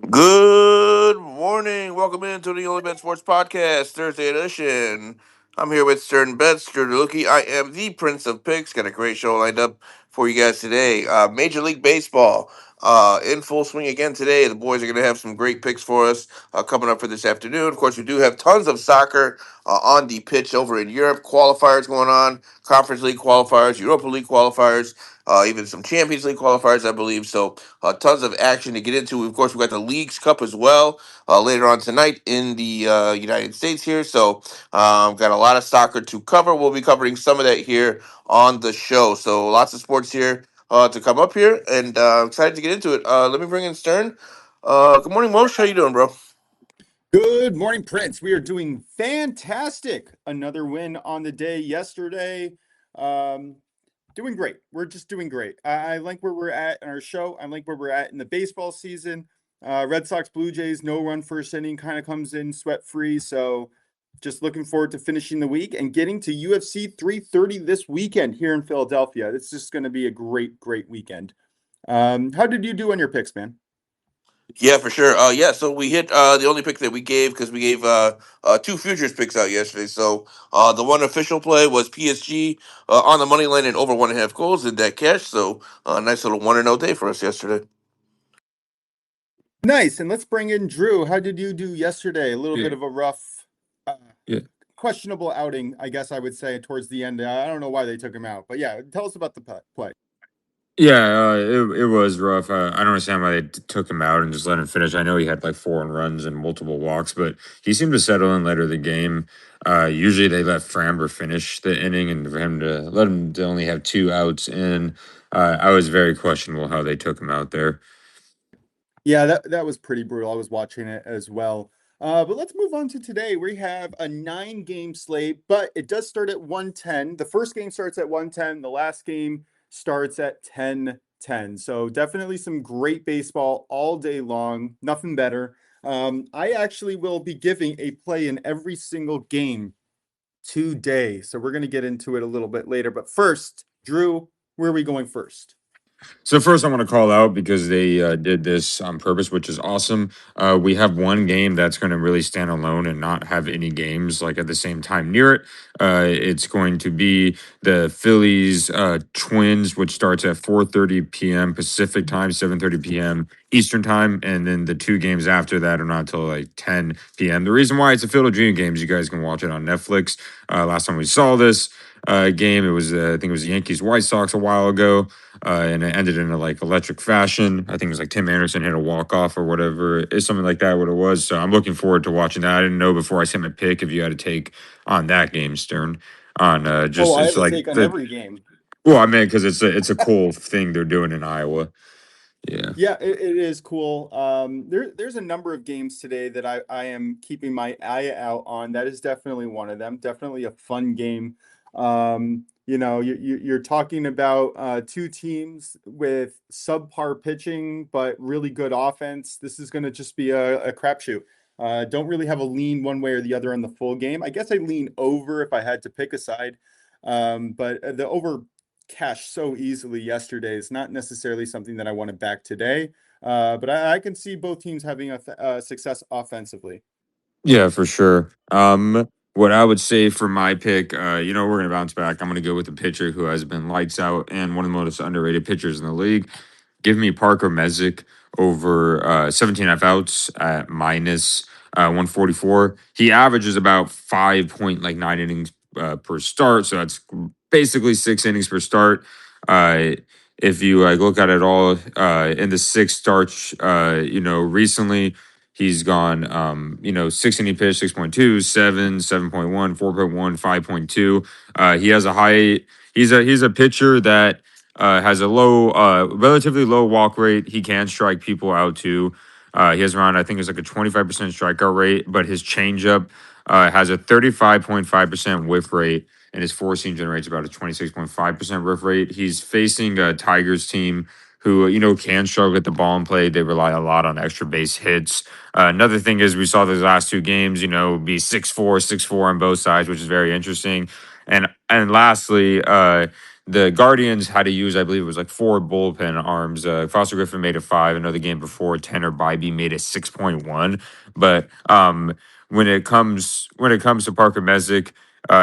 Good morning. Welcome into the OnlyBets Sports Podcast, Thursday edition. I'm here with Stern Betts, Stern Luki. I am the Prince of Picks. Got a great show lined up for you guys today. Major League Baseball in full swing again today. The boys are going to have some great picks for us coming up for this afternoon. Of course, we do have tons of soccer on the pitch over in Europe. Qualifiers going on, Conference League qualifiers, Europa League qualifiers, even some Champions League qualifiers, I believe. So tons of action to get into. Of course, we've got the Leagues Cup as well later on tonight in the United States here. So, got a lot of soccer to cover. We'll be covering some of that here on the show. So, lots of sports here to come up here, and excited to get into it. Let me bring in Stern. Good morning, Moshe. How you doing, bro? Good morning, Prince. We are doing fantastic. Another win on the day yesterday. Um, Doing great. We're just doing great. I like where we're at in our show. I like where we're at in the baseball season. Red Sox, Blue Jays, no run first inning kind of comes in sweat free. So just looking forward to finishing the week and getting to UFC 330 this weekend here in Philadelphia. It's just going to be a great, great weekend. How did you do on your picks, man? Yeah, for sure. Yeah, so we hit the only pick that we gave because we gave two futures picks out yesterday. So the one official play was PSG on the money line and over 1.5 goals in that cash. So nice little 1-0 day for us yesterday. Nice. And let's bring in Drew. How did you do yesterday? A little Yeah, bit of a rough, uh, yeah, questionable outing, I guess I would say, towards the end. I don't know why they took him out, but yeah, tell us about the play. yeah. It was rough. I don't understand why they took him out and just let him finish. I know he had like 4 runs and multiple walks, but he seemed to settle in later in the game. Usually they let Framber finish the inning, and for him to let him to only have 2 outs in, I was very questionable how they took him out there. Yeah, that was pretty brutal. I was watching it as well. But let's move on to today. We have a 9-game slate, but it does start at 110. The first game starts at 110. The last game starts at 10:10. So definitely some great baseball all day long. Nothing better. I actually will be giving a play in every single game today. So we're going to get into it a little bit later. But first, Drew, where are we going first? So first, I want to call out because they did this on purpose, which is awesome. We have one game that's going to really stand alone and not have any games like at the same time near it. It's going to be the Phillies Twins, which starts at 4:30 p.m. Pacific time, 7:30 p.m. Eastern time, and then the 2 games after that are not until like 10 p.m. The reason why it's a Field of Dream games, you guys can watch it on Netflix. Last time we saw this game, it was I think it was the Yankees White Sox a while ago. And it ended in a like electric fashion. I think it was like Tim Anderson hit a walk off or whatever. It's something like that. What it was. So I'm looking forward to watching that. I didn't know before I sent my pick if you had to take on that game, Stern. On Oh, just I it's have a like take on the every game. well, I mean because it's a cool thing they're doing in Iowa. Yeah. Yeah, it is cool. There's a number of games today that I am keeping my eye out on. That is definitely one of them. Definitely a fun game. You're talking about two teams with subpar pitching, but really good offense. This is going to just be a crapshoot. Don't really have a lean one way or the other on the full game. I guess I lean over if I had to pick a side. But the over cash so easily yesterday is not necessarily something that I want to back today. But I can see both teams having a success offensively. Yeah, for sure. What I would say for my pick, we're gonna bounce back. I'm gonna go with a pitcher who has been lights out and one of the most underrated pitchers in the league. Give me Parker Messick over 17 outs at minus 144. He averages about 5.9 innings per start, so that's basically 6 innings per start. Uh, if you look at it all in the 6 starts, recently he's gone, 6 inning pitch, 6.2, 7, 7.1, 4.1, 5.2. He has a high. He's a pitcher that has a relatively low walk rate. He can strike people out too. He has around, I think it's like a 25% strikeout rate, but his changeup has a 35.5% whiff rate, and his four seam generates about a 26.5% whiff rate. He's facing a Tigers team who, can struggle at the ball and play. They rely a lot on extra base hits. Another thing is we saw those last 2 games, be 6-4, 6-4 on both sides, which is very interesting. And lastly, the Guardians had to use, I believe it was like 4 bullpen arms. Foster Griffin made it 5. I know the game before, Tanner Bybee made it 6.1. But when it comes to Parker Messick,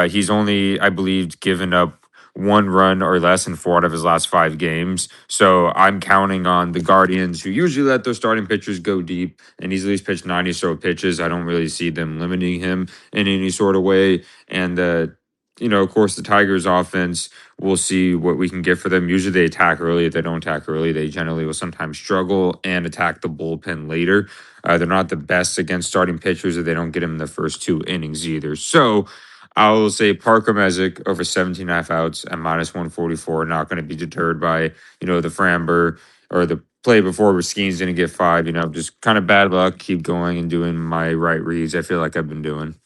he's only, I believe, given up 1 run or less in 4 out of his last 5 games. So I'm counting on the Guardians, who usually let their starting pitchers go deep, and he's at least pitched 90 or so pitches. I don't really see them limiting him in any sort of way. And of course, the Tigers' offense, we'll see what we can get for them. Usually they attack early. If they don't attack early, they generally will sometimes struggle and attack the bullpen later. They're not the best against starting pitchers if they don't get them in the first 2 innings either. So I will say Parker Messick over 17.5 outs at -144. Not going to be deterred by, the Framber or the play before where Skeen's going to get 5. Just kind of bad luck. Keep going and doing my right reads. I feel like I've been doing.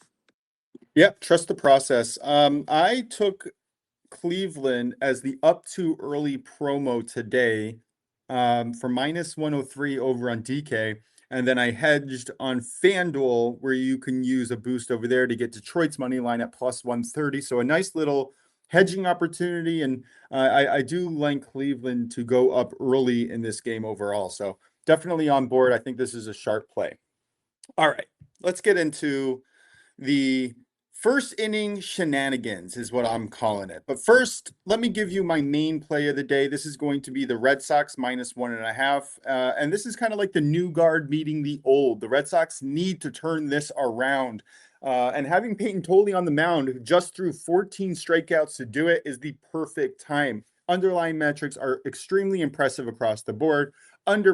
Yep, trust the process. I took Cleveland as the up too early promo today for -103 over on DK. And then I hedged on FanDuel, where you can use a boost over there to get Detroit's money line at +130. So a nice little hedging opportunity. And I do like Cleveland to go up early in this game overall. So definitely on board. I think this is a sharp play. All right, let's get into the first inning shenanigans is what I'm calling it. But first, let me give you my main play of the day. This is going to be the Red Sox -1.5. And this is kind of like the new guard meeting the old. The Red Sox need to turn this around. And having Peyton Tolley on the mound, who just threw 14 strikeouts to do it, is the perfect time. Underlying metrics are extremely impressive across the board. Under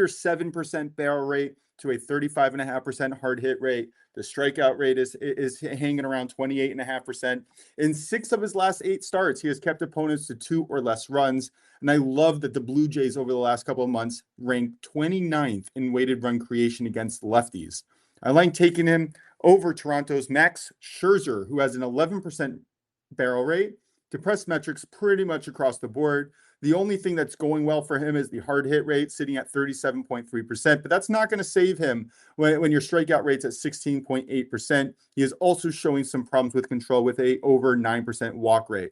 7% barrel rate to a 35.5% hard hit rate. The strikeout rate is hanging around 28.5%. In 6 of his last 8 starts, he has kept opponents to 2 or less runs. And I love that the Blue Jays over the last couple of months ranked 29th in weighted run creation against lefties. I like taking him over Toronto's Max Scherzer, who has an 11% barrel rate. Depressed metrics pretty much across the board. The only thing that's going well for him is the hard hit rate sitting at 37.3%, but that's not going to save him when your strikeout rate's at 16.8%. He is also showing some problems with control with a over 9% walk rate.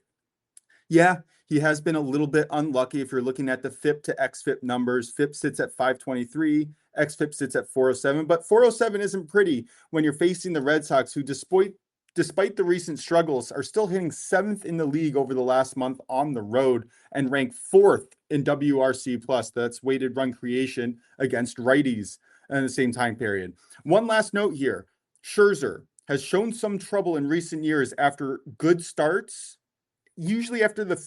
Yeah, he has been a little bit unlucky if you're looking at the FIP to XFIP numbers. FIP sits at 523, XFIP sits at 407, but 407 isn't pretty when you're facing the Red Sox, who despite the recent struggles, are still hitting 7th in the league over the last month on the road and rank 4th in WRC plus. That's weighted run creation against righties in the same time period. One last note here. Scherzer has shown some trouble in recent years after good starts. Usually after the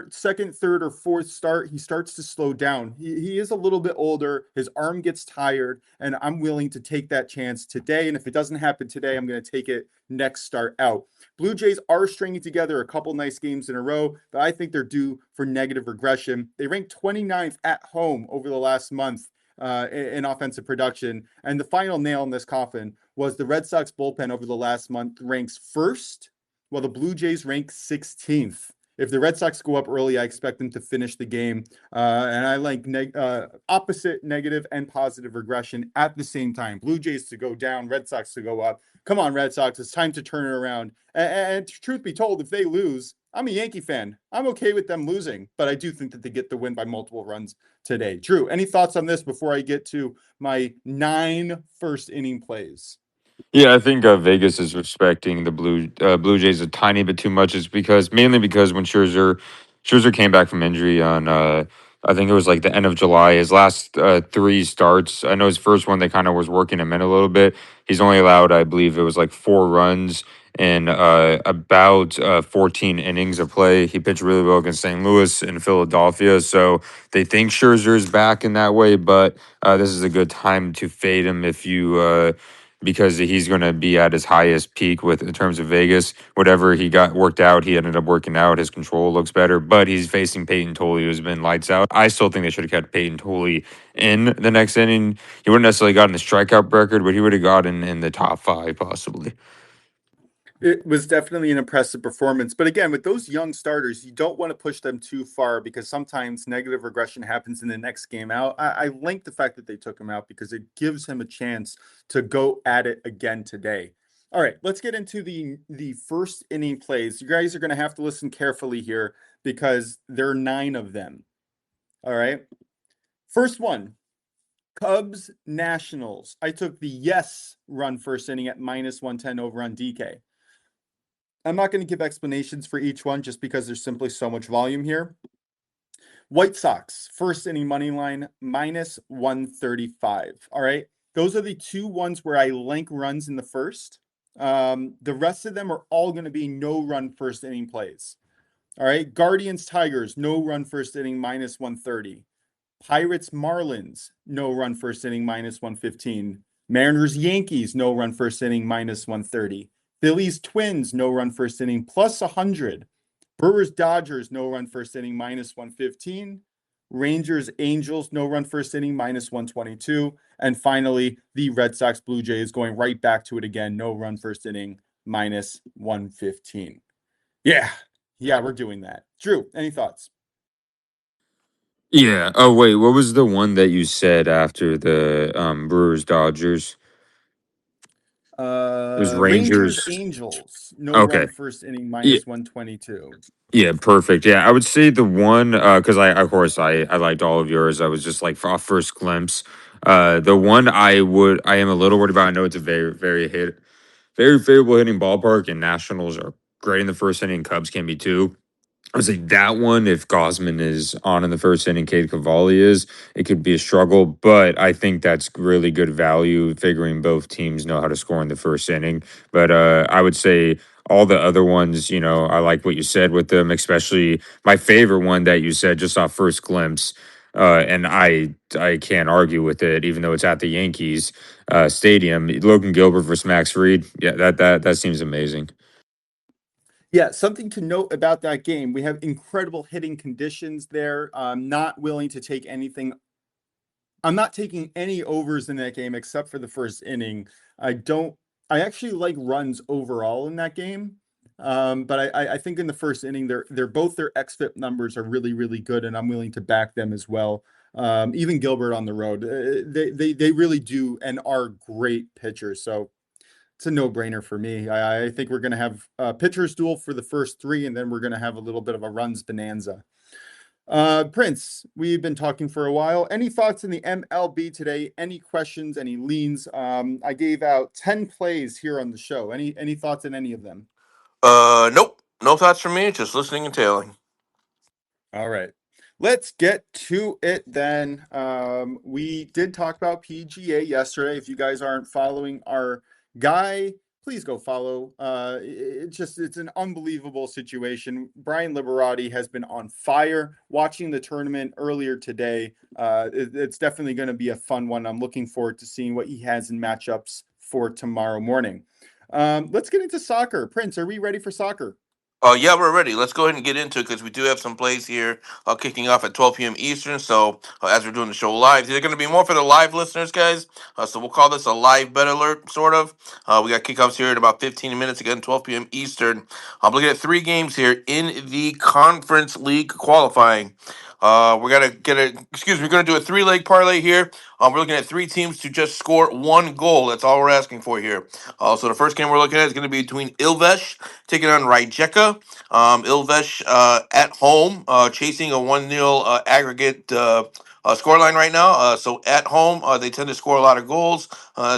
second, third, or fourth start, he starts to slow down. He is a little bit older. His arm gets tired, and I'm willing to take that chance today. And if it doesn't happen today, I'm going to take it next start out. Blue Jays are stringing together a couple nice games in a row, but I think they're due for negative regression. They ranked 29th at home over the last month in offensive production. And the final nail in this coffin was the Red Sox bullpen over the last month ranks first, while the Blue Jays rank 16th. If the Red Sox go up early, I expect them to finish the game. And I like opposite negative and positive regression at the same time. Blue Jays to go down, Red Sox to go up. Come on, Red Sox. It's time to turn it around. And truth be told, if they lose, I'm a Yankee fan. I'm okay with them losing, but I do think that they get the win by multiple runs today. Drew, any thoughts on this before I get to my 9 first inning plays? Yeah, I think Vegas is respecting the Blue Jays a tiny bit too much. Is mainly because when Scherzer came back from injury on I think it was like the end of July. His last 3 starts, I know his first one they kind of was working him in a little bit. He's only allowed, I believe it was like 4 runs in about 14 innings of play. He pitched really well against St. Louis and Philadelphia, so they think Scherzer's back in that way. But this is a good time to fade him if you. Because he's going to be at his highest peak with in terms of Vegas. Whatever he got worked out, he ended up working out. His control looks better, but he's facing Peyton Tolley, who's been lights out. I still think they should have kept Peyton Tolley in the next inning. He wouldn't necessarily gotten the strikeout record, but he would have gotten in the top 5 possibly. It was definitely an impressive performance. But again, with those young starters, you don't want to push them too far because sometimes negative regression happens in the next game out. I like the fact that they took him out because it gives him a chance to go at it again today. All right, let's get into the first inning plays. You guys are going to have to listen carefully here. because there are 9 of them. All right. First one, Cubs Nationals. I took the yes run first inning at -110 over on DK. I'm not going to give explanations for each one just because there's simply so much volume here. White Sox, first inning money line, -135. All right. Those are the 2 ones where I link runs in the first. The rest of them are all going to be no run first inning plays. All right. Guardians, Tigers, no run first inning, -130. Pirates, Marlins, no run first inning, -115. Mariners, Yankees, no run first inning, -130. Phillies, Twins, no run first inning, +100. Brewers, Dodgers, no run first inning, -115. Rangers, Angels, no run first inning, -122. And finally, the Red Sox, Blue Jays going right back to it again, no run first inning, -115. Yeah, we're doing that. Drew, any thoughts? Yeah. Oh wait, what was the one that you said after the Brewers Dodgers? It was Rangers, Rangers. Angels, no run Okay. first inning, Yeah. -122. Yeah, perfect. Yeah, I would say the one because I of course I liked all of yours. I was just like off first glimpse. The one I am a little worried about. I know it's a very favorable hitting ballpark, and Nationals are great in the first inning. Cubs can be too. I would say that one, if Gosman is on in the first inning, Cade Cavalli is, it could be a struggle. But I think that's really good value, figuring both teams know how to score in the first inning. But I would say all the other ones, I like what you said with them, especially my favorite one that you said just off first glimpse. And I can't argue with it, even though it's at the Yankees stadium. Logan Gilbert versus Max Fried. Yeah, that seems amazing. Yeah, something to note about that game. We have incredible hitting conditions there. I'm not willing to take anything. I'm not taking any overs in that game except for the first inning. I actually like runs overall in that game. But I think in the first inning, they're both their xFIP numbers are really, really good, and I'm willing to back them as well. Even Gilbert on the road, they really do and are great pitchers. So it's a no-brainer for me. I think we're going to have a pitcher's duel for the first 3, and then we're going to have a little bit of a runs bonanza. Prince, we've been talking for a while. Any thoughts in the MLB today? Any questions? Any leans? I gave out 10 plays here on the show. Any thoughts on any of them? Nope. No thoughts from me. Just listening and tailing. All right. Let's get to it then. We did talk about PGA yesterday. If you guys aren't following our guy, please go follow. It's an unbelievable situation. Brian Liberati has been on fire. Watching the tournament earlier today, it's definitely going to be a fun one. I'm looking forward to seeing what he has in matchups for tomorrow morning. Let's get into soccer. Prince, are we ready for soccer? Yeah, we're ready. Let's go ahead and get into it because we do have some plays here kicking off at 12 p.m. Eastern. So, as we're doing the show live, they're going to be more for the live listeners, guys. So, we'll call this a live bet alert, sort of. We got kickoffs here in about 15 minutes, again, 12 p.m. Eastern. I'm looking at 3 games here in the Conference League qualifying. We're gonna do a 3-leg parlay here. We're looking at 3 teams to just score 1 goal. That's all we're asking for here. So the first game we're looking at is going to be between Ilves taking on Rijeka. Ilves at home, chasing a 1-0 aggregate scoreline right now. So at home, they tend to score a lot of goals,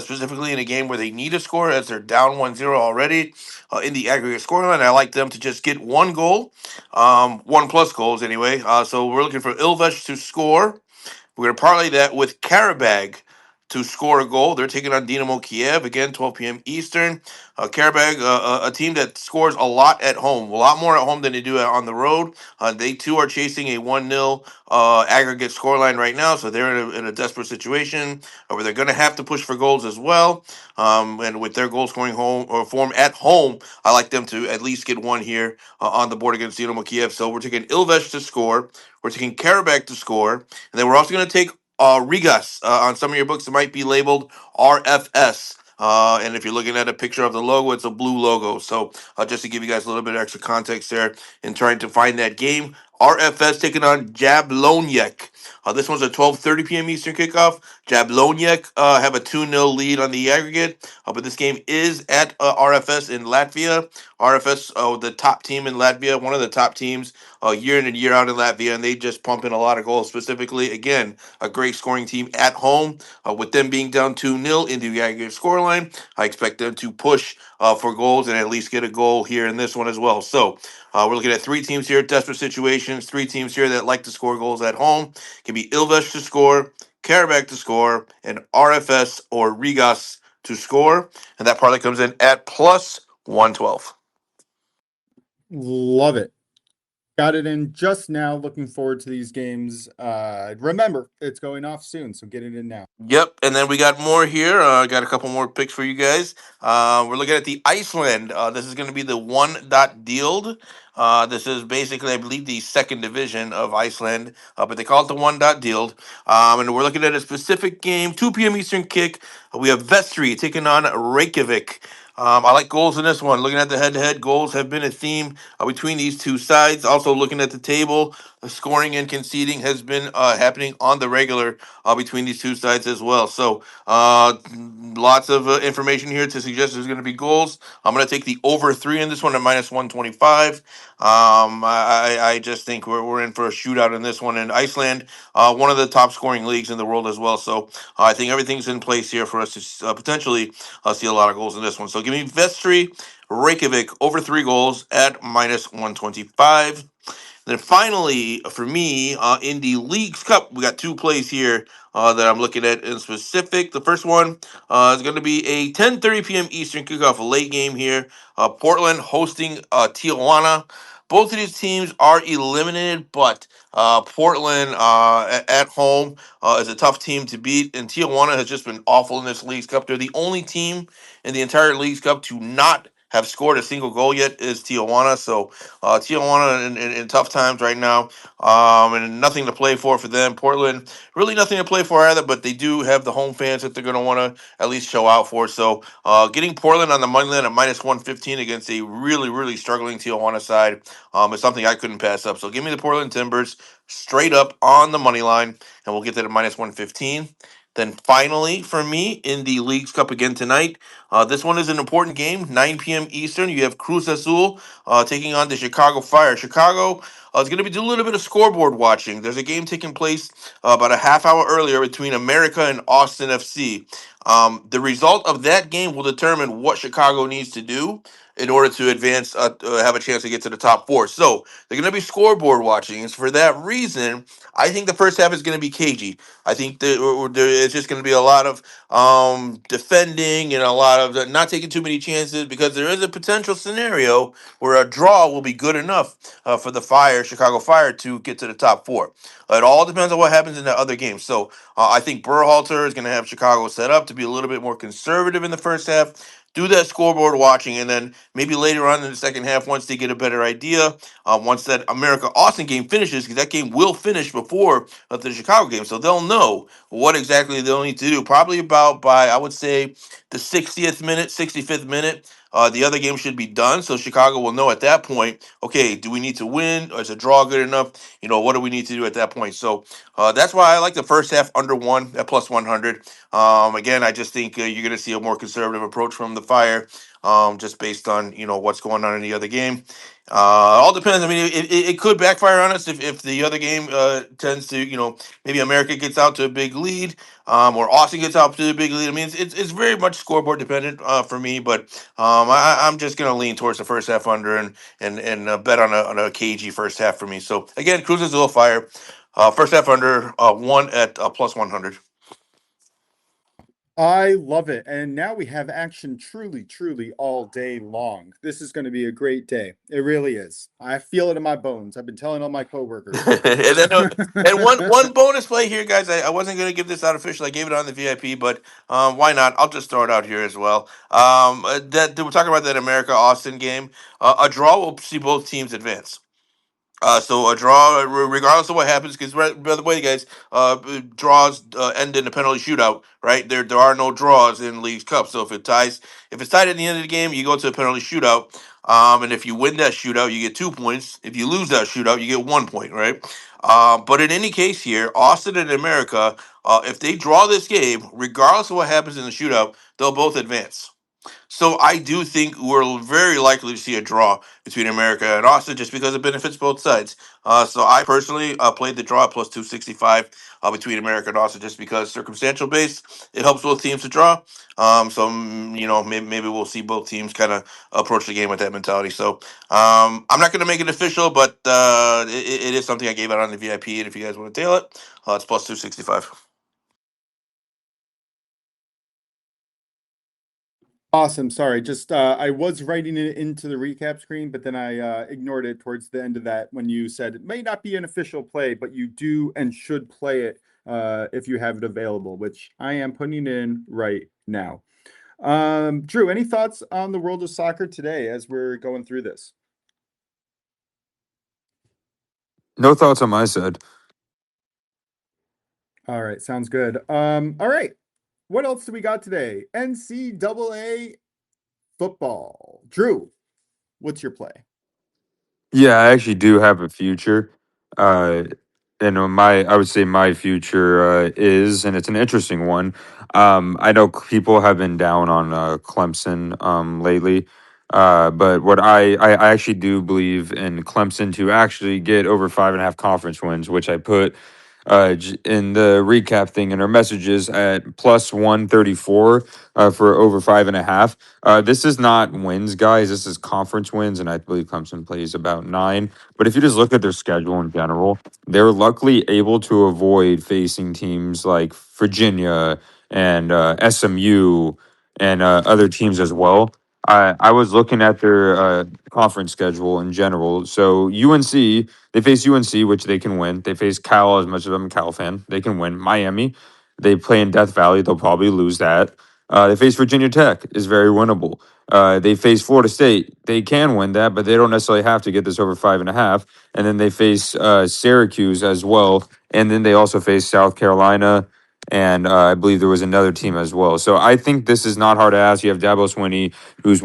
specifically in a game where they need a score as they're down 1-0 already in the aggregate scoreline. I like them to just get 1 goal, 1 plus goals anyway. So we're looking for Ilves to score. We're going to parlay that with Karabag to score a goal. They're taking on Dynamo Kiev, again, 12 p.m. Eastern. Karabag, a team that scores a lot at home, a lot more at home than they do on the road. They, too, are chasing a 1-0 aggregate scoreline right now, so they're in a desperate situation where they're going to have to push for goals as well. And with their goal scoring home or form at home, I like them to at least get 1 here on the board against Dynamo Kiev. So we're taking Ilves to score. We're taking Karabag to score. And then we're also going to take Rigas. On some of your books, it might be labeled RFS. And if you're looking at a picture of the logo, it's a blue logo. So just to give you guys a little bit of extra context there in trying to find that game, RFS taking on Jablonec. This one's a 12:30 p.m. Eastern kickoff. Jablonec have a 2-0 lead on the aggregate, but this game is at RFS in Latvia. RFS, the top team in Latvia, one of the top teams year in and year out in Latvia, and they just pump in a lot of goals. Specifically, again, a great scoring team at home. With them being down 2-0 into the aggregate scoreline, I expect them to push for goals and at least get a goal here in this one as well. So we're looking at three teams here, desperate situations, three teams here that like to score goals at home. Can be Ilves to score, Karabakh to score, and RFS or Rigas to score. And that parlay comes in at plus 112. Love it. Got it in just now. Looking forward to these games. Remember, it's going off soon, so get it in now. Yep, and then we got more here. Got a couple more picks for you guys. We're looking at the Iceland. This is going to be the one dot dealed. This is basically, I believe, the second division of Iceland, but they call it the one dot dealed. And we're looking at a specific game, 2 p.m. Eastern kick. We have Vestry taking on Reykjavik. I like goals in this one. Looking at the head-to-head, goals have been a theme between these two sides. Also, looking at the table, the scoring and conceding has been happening on the regular between these two sides as well. So, lots of information here to suggest there's going to be goals. I'm going to take the over 3 in this one at minus 125. I just think we're in for a shootout in this one. And Iceland, one of the top scoring leagues in the world as well. So, I think everything's in place here for us to potentially see a lot of goals in this one. So, give me Vestry, Reykjavik over 3 goals at minus 125. Then finally, for me, in the Leagues Cup, we got 2 plays here that I'm looking at in specific. The first one is going to be a 10:30 p.m. Eastern kickoff, a late game here. Portland hosting Tijuana. Both of these teams are eliminated, but Portland at home is a tough team to beat, and Tijuana has just been awful in this Leagues Cup. They're the only team in the entire Leagues Cup to not have scored a single goal yet is Tijuana. So Tijuana in tough times right now, and nothing to play for them. Portland, really nothing to play for either, but they do have the home fans that they're going to want to at least show out for. So getting Portland on the money line at minus 115 against a really, really struggling Tijuana side is something I couldn't pass up. So give me the Portland Timbers straight up on the money line, and we'll get that at minus 115. Then finally, for me, in the Leagues Cup again tonight, this one is an important game, 9 p.m. Eastern. You have Cruz Azul taking on the Chicago Fire. Chicago is going to be doing a little bit of scoreboard watching. There's a game taking place about a half hour earlier between America and Austin FC. The result of that game will determine what Chicago needs to do in order to advance, have a chance to get to the top 4. So they're going to be scoreboard watching. And for that reason, I think the first half is going to be cagey. I think it's just going to be a lot of defending and a lot of not taking too many chances, because there is a potential scenario where a draw will be good enough for the Chicago Fire, to get to the top 4. It all depends on what happens in the other game. So I think Berhalter is going to have Chicago set up to be a little bit more conservative in the first half. Do that scoreboard watching, and then maybe later on in the second half, once they get a better idea, once that America Austin game finishes, because that game will finish before the Chicago game, so they'll know what exactly they'll need to do. Probably about by, I would say, the 60th minute, 65th minute. The other game should be done, so Chicago will know at that point, okay, do we need to win? Or is a draw good enough? What do we need to do at that point? So that's why I like the first half under 1 at plus 100. Again, I just think you're going to see a more conservative approach from the Fire, just based on what's going on in the other game. All depends. I mean, it could backfire on us if the other game tends to, maybe America gets out to a big lead, or Austin gets out to a big lead. I mean, it's very much scoreboard dependent for me, but I'm just going to lean towards the first half under and bet on a cagey first half for me. So again, Cruz Azul Fire, first half under 1 at plus 100. I love it. And now we have action truly, truly all day long. This is going to be a great day. It really is. I feel it in my bones. I've been telling all my coworkers. And then and one bonus play here, guys. I wasn't going to give this out officially. I gave it on the VIP, but why not? I'll just throw it out here as well. That we're talking about that America Austin game. A draw will see both teams advance. So a draw, regardless of what happens, because by the way, guys, draws end in a penalty shootout, right? There are no draws in Leagues Cup. So if it's tied at the end of the game, you go to a penalty shootout. And if you win that shootout, you get 2 points. If you lose that shootout, you get 1 point, right? But in any case here, Austin and America, if they draw this game, regardless of what happens in the shootout, they'll both advance. So I do think we're very likely to see a draw between America and Austin just because it benefits both sides. So I personally played the draw at plus 265 between America and Austin just because circumstantial based, it helps both teams to draw. Maybe we'll see both teams kind of approach the game with that mentality. So I'm not going to make it official, but it is something I gave out on the VIP. And if you guys want to tail it, it's plus 265. Awesome. Sorry, just I was writing it into the recap screen, but then I ignored it towards the end of that when you said it may not be an official play, but you do and should play it if you have it available, which I am putting in right now. Drew, any thoughts on the world of soccer today as we're going through this? No thoughts on my side. All right, sounds good. All right. What else do we got today? NCAA football. Drew, what's your play? Yeah, I actually do have a future. Uh, and I would say my future is, and it's an interesting one. I know people have been down on Clemson lately, but I actually do believe in Clemson to actually get over 5.5 conference wins, which I put in the recap thing in our messages at plus 134 for over 5.5. This is not wins, guys. This is conference wins, and I believe Clemson plays about 9. But if you just look at their schedule in general, they're luckily able to avoid facing teams like Virginia and SMU and other teams as well. I was looking at their conference schedule in general. So UNC, they face UNC, which they can win. They face Cal, as much as I'm a Cal fan, they can win. Miami, they play in Death Valley. They'll probably lose that. They face Virginia Tech, is very winnable. They face Florida State. They can win that, but they don't necessarily have to get this over 5.5. And then they face Syracuse as well. And then they also face South Carolina. And I believe there was another team as well. So I think this is not hard to ask. You have Dabo Swinney, who's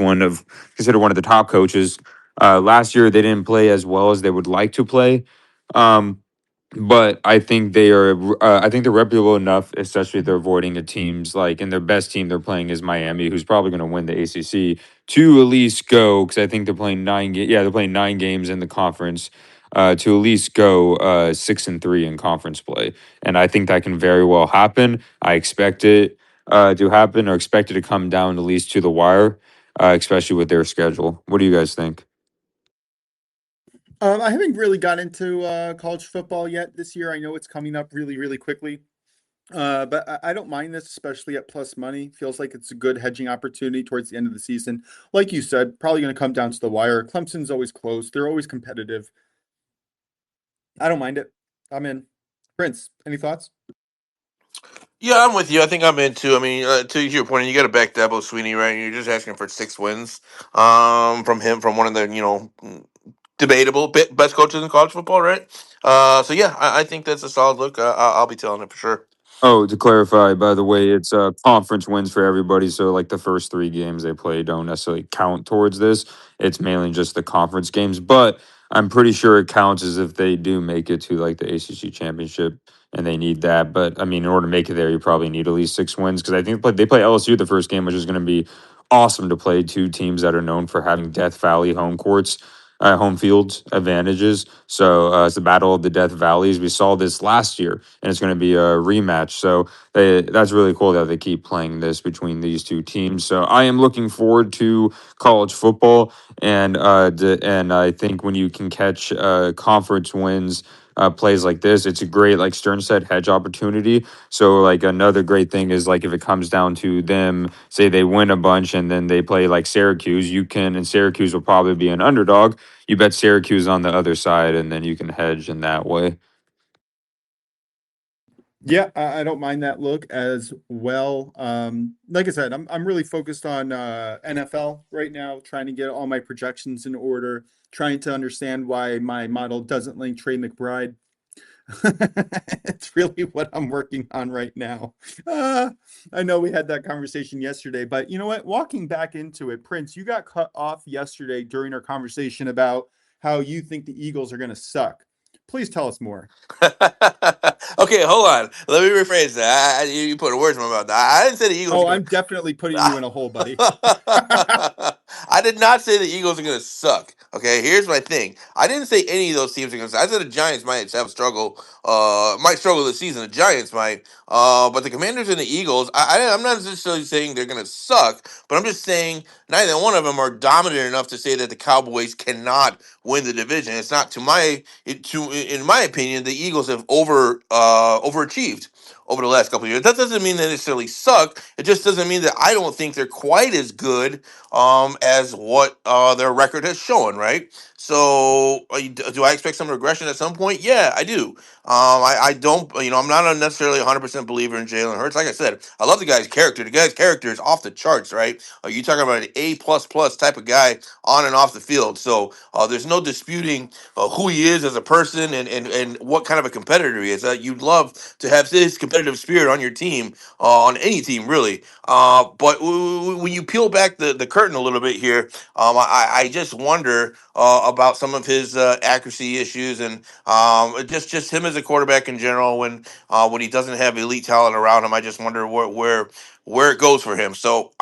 considered one of the top coaches. Last year, they didn't play as well as they would like to play. Um, but I think they are. I think they're reputable enough, especially if they're avoiding the teams like, and their best team they're playing is Miami, who's probably going to win the ACC to at least go, because I think they're playing 9 games. Yeah, they're playing 9 games in the conference to at least go 6-3 in conference play, and I think that can very well happen. I expect it to happen, or expect it to come down at least to the wire, especially with their schedule. What do you guys think? I haven't really got into college football yet this year. I know it's coming up really, really quickly. But I don't mind this, especially at plus money. Feels like it's a good hedging opportunity towards the end of the season. Like you said, probably going to come down to the wire. Clemson's always close. They're always competitive. I don't mind it. I'm in. Prince, any thoughts? Yeah, I'm with you. I think I'm in too. I mean, to your point, you got to back Dabo Sweeney, right? You're just asking for 6 wins from him, from one of the debatable best coaches in college football, right? So yeah, I think that's a solid look. I'll be telling it for sure. Oh, to clarify, by the way, it's conference wins for everybody. So, like the first 3 games they play don't necessarily count towards this. It's mainly just the conference games. But I'm pretty sure it counts as if they do make it to like the ACC championship and they need that. But I mean, in order to make it there, you probably need at least 6 wins, because I think they play LSU the first game, which is going to be awesome to play two teams that are known for having Death Valley home courts. Home field advantages. So it's the battle of the Death Valleys. We saw this last year, and it's going to be a rematch. So that's really cool that they keep playing this between these two teams. So I am looking forward to college football, and and I think when you can catch conference wins. Plays like this, it's a great, like Stern said, hedge opportunity. So like another great thing is like if it comes down to them, say they win a bunch and then they play like Syracuse, and Syracuse will probably be an underdog. You bet Syracuse on the other side, and then you can hedge in that way. Yeah, I don't mind that look as well. Like I said, I'm really focused on NFL right now, trying to get all my projections in order, trying to understand why my model doesn't link Trey McBride. It's really what I'm working on right now. Uh, I know we had that conversation yesterday, but you know what? Walking back into it, Prince, you got cut off yesterday during our conversation about how you think the Eagles are going to suck. Please tell us more. Okay, hold on. Let me rephrase that. You put words in my mouth. I didn't say the Eagles Oh, are going I'm definitely putting you in a hole, buddy. I did not say the Eagles are going to suck. Okay, here's my thing. I didn't say any of those teams are going to suck. I said the Giants might have struggle. Might struggle this season. The Giants might. But the Commanders and the Eagles, I'm not necessarily saying they're going to suck, but I'm just saying neither one of them are dominant enough to say that the Cowboys cannot win the division. It's not in my opinion, the Eagles have overachieved over the last couple of years. That doesn't mean they necessarily suck. It just doesn't mean that I don't think they're quite as good as what their record has shown, right? So, do I expect some regression at some point? Yeah, I do. I don't, I'm not a necessarily 100% believer in Jalen Hurts. Like I said, I love the guy's character. The guy's character is off the charts, right? You talking about an A plus plus type of guy on and off the field. So, there's no disputing who he is as a person and what kind of a competitor he is. You'd love to have his competitive spirit on your team, on any team, really. But when you peel back the curtain a little bit here, I just wonder about some of his accuracy issues and just him as a quarterback in general. When he doesn't have elite talent around him, I just wonder where it goes for him. So.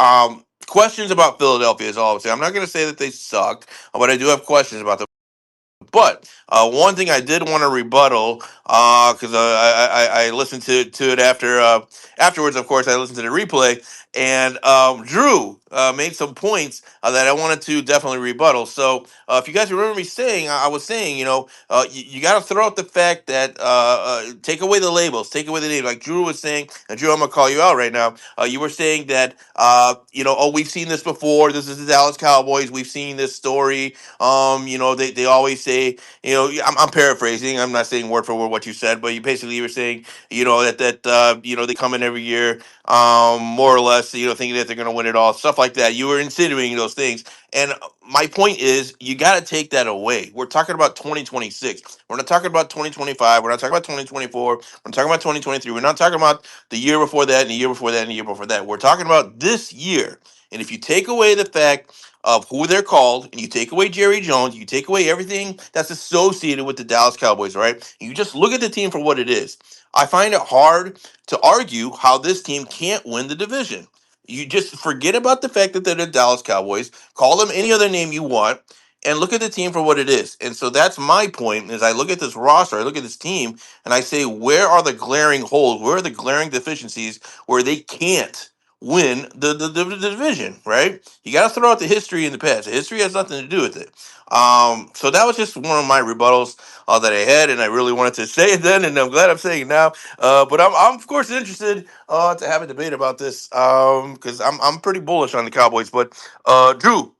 Questions about Philadelphia is all I'm saying. I'm not going to say that they suck, but I do have questions about them. But one thing I did want to rebuttal, because I listened to it afterwards. Of course, I listened to the replay, and Drew made some points that I wanted to definitely rebuttal. So if you guys remember me saying, I was saying, you got to throw out the fact that take away the labels, take away the name. Like Drew was saying, and Drew, I'm gonna call you out right now. You were saying that oh, we've seen this before. This is the Dallas Cowboys. We've seen this story. They always say, I'm paraphrasing. I'm not saying word for word what you said, but you were saying, they come in every year, more or less, thinking that they're going to win it all, stuff like that. You were insinuating those things, and my point is, you got to take that away. We're talking about 2026. We're not talking about 2025. We're not talking about 2024. We're not talking about 2023. We're not talking about the year before that, and the year before that, and the year before that. We're talking about this year. And if you take away the fact of who they're called, and you take away Jerry Jones, you take away everything that's associated with the Dallas Cowboys, right? And you just look at the team for what it is. I find it hard to argue how this team can't win the division. You just forget about the fact that they're the Dallas Cowboys, call them any other name you want, and look at the team for what it is. And so that's my point. Is I look at this roster, I look at this team, and I say, where are the glaring holes? Where are the glaring deficiencies where they can't win the division, right? You got to throw out the history in the past. The history has nothing to do with it. So that was just one of my rebuttals that I had, and I really wanted to say it then, and I'm glad I'm saying it now. But I'm of course interested to have a debate about this because I'm pretty bullish on the Cowboys. But Drew,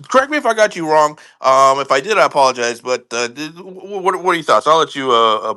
correct me if I got you wrong. If I did, I apologize. But what are your thoughts? I'll let you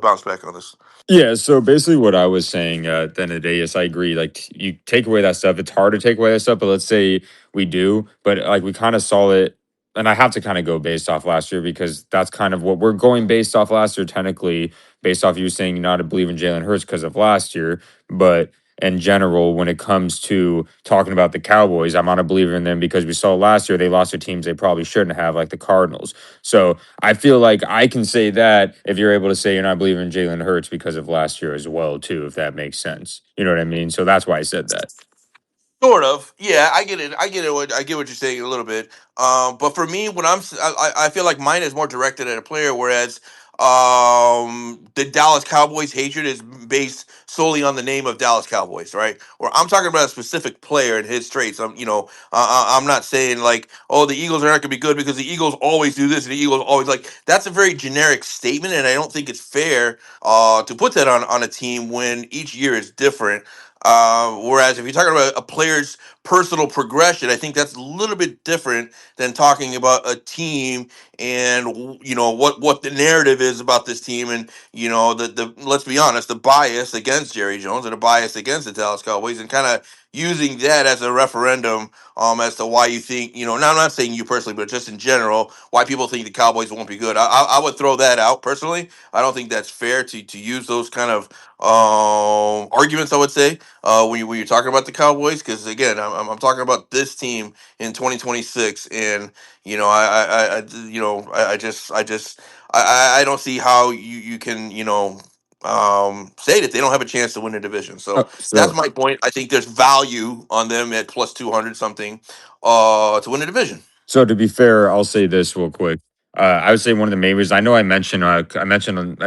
bounce back on this. Yeah, so basically what I was saying at the end of the day is I agree. Like you take away that stuff, it's hard to take away that stuff, but let's say we do, but like we kind of saw it, and I have to kind of go based off last year because that's kind of what we're going based off last year, technically, based off you saying you're not to believe in Jalen Hurts because of last year. But in general, when it comes to talking about the Cowboys, I'm not a believer in them because we saw last year they lost to teams they probably shouldn't have, like the Cardinals. So I feel like I can say that if you're able to say you're not believing in Jalen Hurts because of last year as well, too, if that makes sense. You know what I mean? So that's why I said that. Sort of, yeah, I get it. I get it. I get what you're saying a little bit. But for me, when I feel like mine is more directed at a player, whereas the Dallas Cowboys hatred is based solely on the name of Dallas Cowboys, right? Where I'm talking about a specific player and his traits. I'm not saying like, oh, the Eagles are not going to be good because the Eagles always do this and the Eagles always like. That's a very generic statement, and I don't think it's fair to put that on a team when each year is different. Whereas if you're talking about a player's personal progression, I think that's a little bit different than talking about a team and what the narrative is about this team and the let's be honest, the bias against Jerry Jones and the bias against the Dallas Cowboys and kind of using that as a referendum as to why you think now I'm not saying you personally but just in general why people think the Cowboys won't be good. I would throw that out personally. I don't think that's fair to use those kind of arguments, I would say, when you're talking about the Cowboys, because again, I'm talking about this team in 2026, and I don't see how you can say that they don't have a chance to win a division. So that's So my point. I think there's value on them at plus 200 something to win a division. So to be fair, I'll say this real quick. I would say one of the main reasons I know I mentioned I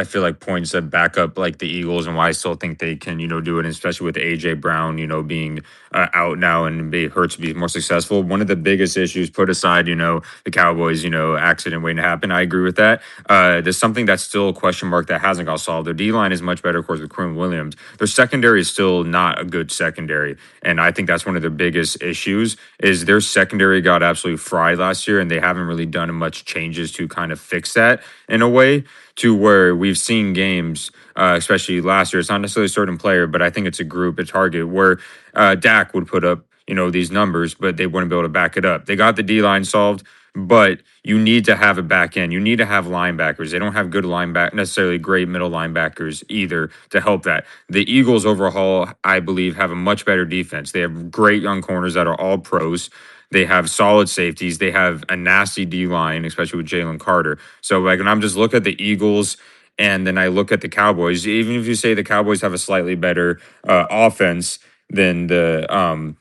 feel like points that back up like the Eagles and why I still think they can do it, especially with AJ Brown being out now and Hurts to be more successful. One of the biggest issues, put aside the Cowboys accident waiting to happen. I agree with that. There's something that's still a question mark that hasn't got solved. Their D line is much better, of course, with Quinn Williams. Their secondary is still not a good secondary, and I think that's one of their biggest issues. Is their secondary got absolutely fried last year, and they haven't really done much changes to kind of fix that in a way to where we've seen games, especially last year. It's not necessarily a certain player, but I think it's a group, a target where Dak would put up these numbers, but they wouldn't be able to back it up. They got the D line solved, but you need to have a back end. You need to have linebackers. They don't have good linebacker, necessarily great middle linebackers either to help that. The Eagles overhaul, I believe, have a much better defense. They have great young corners that are all pros. They have solid safeties. They have a nasty D line, especially with Jalen Carter. So, like, when I'm just look at the Eagles and then I look at the Cowboys, even if you say the Cowboys have a slightly better offense than the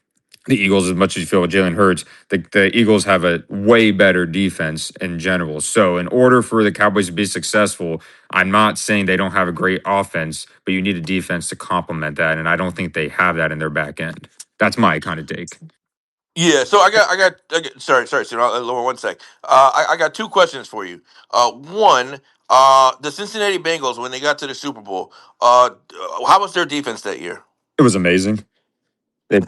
Eagles, as much as you feel with Jalen Hurts, the Eagles have a way better defense in general. So, in order for the Cowboys to be successful, I'm not saying they don't have a great offense, but you need a defense to complement that. And I don't think they have that in their back end. That's my kind of take. Yeah, so sorry, Steve, lower one sec. I got two questions for you. One, the Cincinnati Bengals when they got to the Super Bowl, how was their defense that year? It was amazing. They,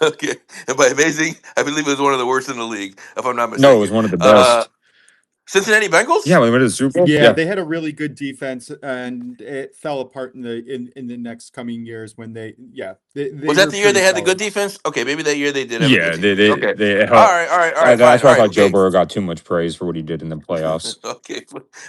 Okay, and by amazing, I believe it was one of the worst in the league, if I'm not no, it was mistaken. one of the best. Cincinnati Yeah, Bengals? when we went to the Super Bowl. Yeah, Yeah, they had a really good defense, and it fell apart in the next coming years when they Was that were the year pretty they had the good solid. defense? Okay, maybe that year they did have a good yeah. defense. Okay, They all right, all right, all right, fine, that's all why I right, thought Joe okay. Burrow got too much praise for what he did in the playoffs. Okay,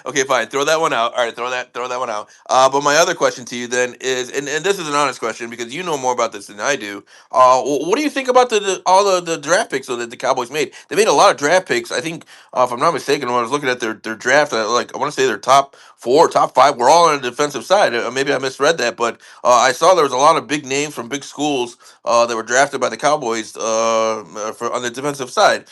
okay, fine. Throw that one out. All right, throw that one out. But my other question to you then is, and this is an honest question because you know more about this than I do. What do you think about all the draft picks that the Cowboys made? They made a lot of draft picks. I think, if I'm not mistaken, when I was looking at their draft, like I want to say their top four, top five were all on the defensive side. Maybe I misread that, but I saw there was a lot of big names from big schools that were drafted by the Cowboys on the defensive side.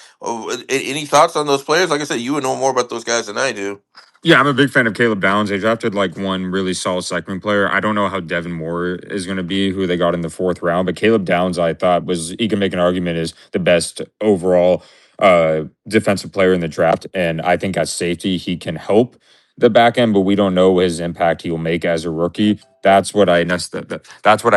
Any thoughts on those players? Like I said, you would know more about those guys than I do. Yeah, I'm a big fan of Caleb Downs. They drafted like one really solid second player. I don't know how Devin Moore is going to be, who they got in the fourth round, but Caleb Downs, I thought he can make an argument is the best overall defensive player in the draft, and I think at safety he can help the back end, but we don't know his impact he will make as a rookie. That's what I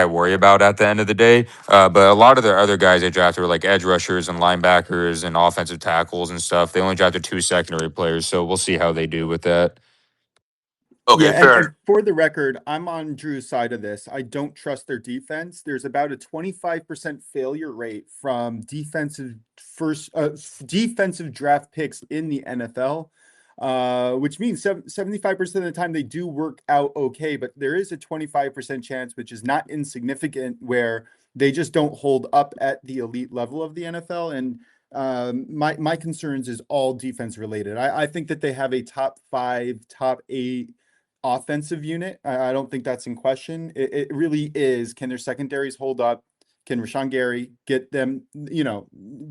worry about at the end of the day. But a lot of the other guys they drafted were like edge rushers and linebackers and offensive tackles and stuff. They only drafted two secondary players, so we'll see how they do with that. Yeah, Okay, and fair. for the record, I'm on Drew's side of this. I don't trust their defense. There's about a 25% failure rate from defensive draft picks in the NFL, which means 75% of the time they do work out okay, but there is a 25% chance, which is not insignificant, where they just don't hold up at the elite level of the NFL. And my concerns is all defense related. I think that they have a top 5, top 8 offensive unit. I don't think that's in question. It really is. Can their secondaries hold up? Can Rashawn Gary get them,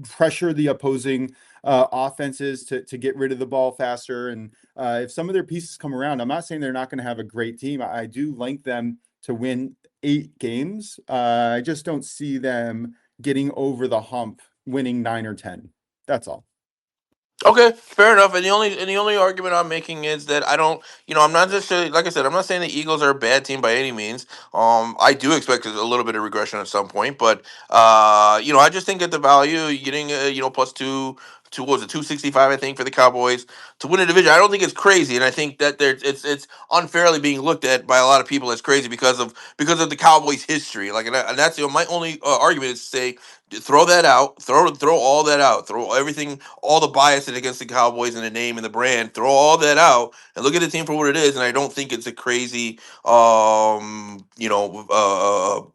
pressure the opposing offenses to get rid of the ball faster? And if some of their pieces come around, I'm not saying they're not going to have a great team. I do like them to win 8 games. I just don't see them getting over the hump, winning 9 or 10. That's all. Okay, fair enough. And the only argument I'm making is that I don't, I'm not necessarily, like I said, I'm not saying the Eagles are a bad team by any means. I do expect a little bit of regression at some point, but I just think that the value getting plus two what was it 265 I think for the Cowboys to win a division. I don't think it's crazy, and I think that it's unfairly being looked at by a lot of people as crazy because of the Cowboys history. Like, and that's my only argument is to say throw that out. Throw all that out. Throw everything, all the bias against the Cowboys and the name and the brand. Throw all that out and look at the team for what it is. And I don't think it's a crazy,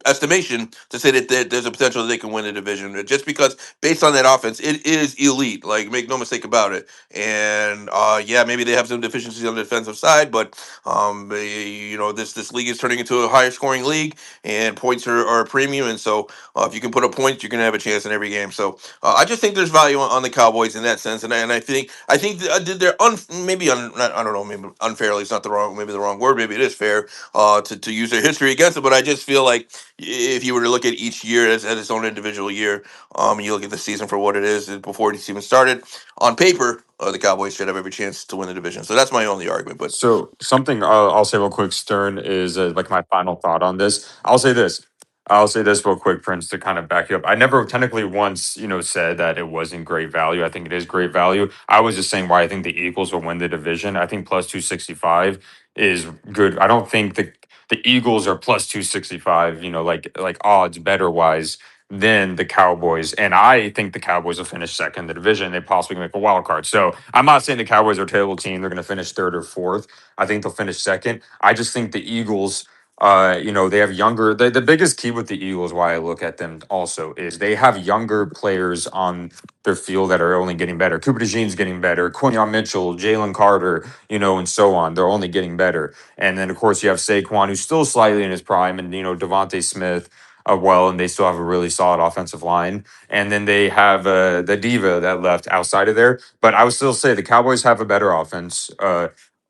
estimation to say that there's a potential that they can win the division just because based on that offense, it is elite. Like make no mistake about it. And yeah, maybe they have some deficiencies on the defensive side, but this league is turning into a higher scoring league, and points are a premium. And so if you can put up points, you're going to have a chance in every game. So I just think there's value on the Cowboys in that sense, and I think they're I don't know, maybe unfairly. It's not the wrong word. Maybe it is fair to use their history against it. But I just feel like if you were to look at each year as its own individual year, and you look at the season for what it is before it's even started, on paper, the Cowboys should have every chance to win the division. So that's my only argument. But So something I'll say real quick, Stern, is like my final thought on this. I'll say this real quick, Prince, to kind of back you up. I never technically once, said that it wasn't great value. I think it is great value. I was just saying why I think the Eagles will win the division. I think plus 265 is good. I don't think the Eagles are plus 265, like odds better wise than the Cowboys. And I think the Cowboys will finish second in the division. They possibly can make a wild card. So I'm not saying the Cowboys are a terrible team. They're going to finish third or fourth. I think they'll finish second. I just think the Eagles, they have younger. The biggest key with the Eagles, why I look at them also, is they have younger players on their field that are only getting better. Cooper DeJean's getting better. Quinyon Mitchell, Jalen Carter, and so on. They're only getting better. And then, of course, you have Saquon, who's still slightly in his prime, and, Devontae Smith, and they still have a really solid offensive line. And then they have the diva that left outside of there. But I would still say the Cowboys have a better offense